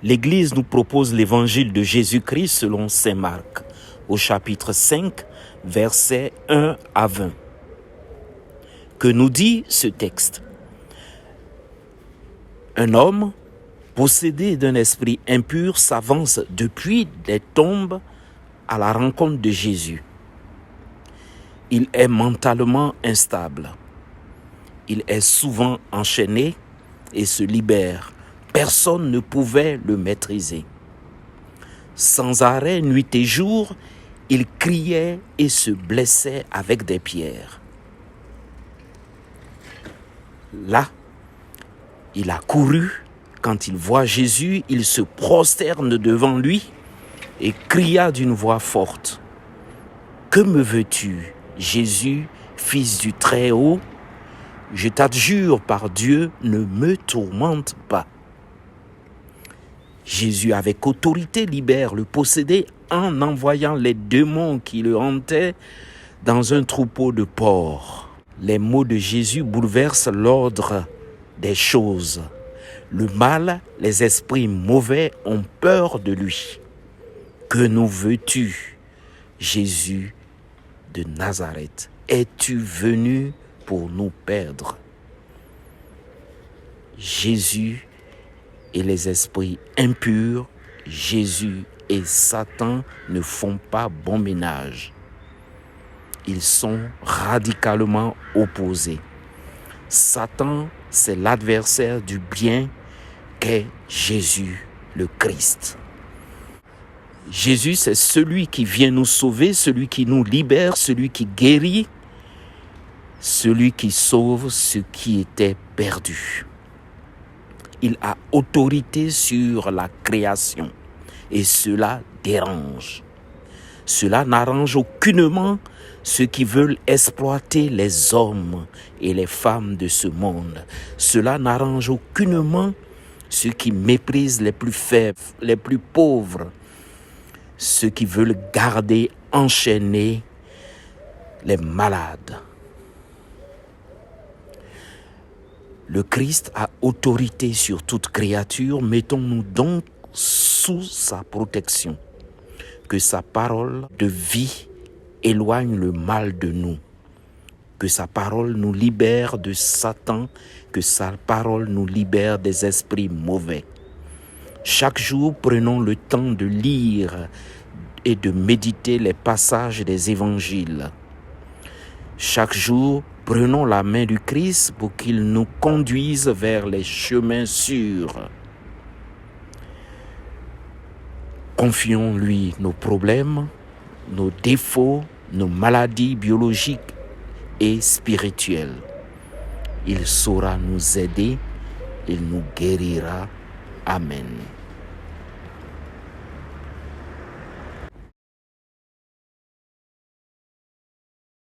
L'Église nous propose l'évangile de Jésus-Christ selon saint Marc, au chapitre 5, versets 1 à 20. Que nous dit ce texte? Un homme possédé d'un esprit impur s'avance depuis des tombes à la rencontre de Jésus. Il est mentalement instable. Il est souvent enchaîné et se libère. Personne ne pouvait le maîtriser. Sans arrêt, nuit et jour, il criait et se blessait avec des pierres. Là, il a couru. Quand il voit Jésus, il se prosterne devant lui et cria d'une voix forte. « Que me veux-tu, Jésus, fils du Très-Haut? Je t'adjure par Dieu, ne me tourmente pas. » Jésus, avec autorité, libère le possédé en envoyant les démons qui le hantaient dans un troupeau de porcs. Les mots de Jésus bouleversent l'ordre des choses. Le mal, les esprits mauvais ont peur de lui. Que nous veux-tu, Jésus de Nazareth? Es-tu venu pour nous perdre? Jésus et les esprits impurs, Jésus et Satan ne font pas bon ménage. Ils sont radicalement opposés. Satan, c'est l'adversaire du bien qu'est Jésus le Christ. Jésus, c'est celui qui vient nous sauver, celui qui nous libère, celui qui guérit, celui qui sauve ce qui était perdu. Il a autorité sur la création et cela dérange. Cela n'arrange aucunement ceux qui veulent exploiter les hommes et les femmes de ce monde. Cela n'arrange aucunement ceux qui méprisent les plus faibles, les plus pauvres, ceux qui veulent garder enchaînés les malades. Le Christ a autorité sur toute créature, mettons-nous donc sous sa protection. Que sa parole de vie éloigne le mal de nous. Que sa parole nous libère de Satan, que sa parole nous libère des esprits mauvais. Chaque jour, prenons le temps de lire et de méditer les passages des évangiles. Chaque jour, prenons la main du Christ pour qu'il nous conduise vers les chemins sûrs. Confions-lui nos problèmes, nos défauts, nos maladies biologiques et spirituelles. Il saura nous aider, il nous guérira. Amen.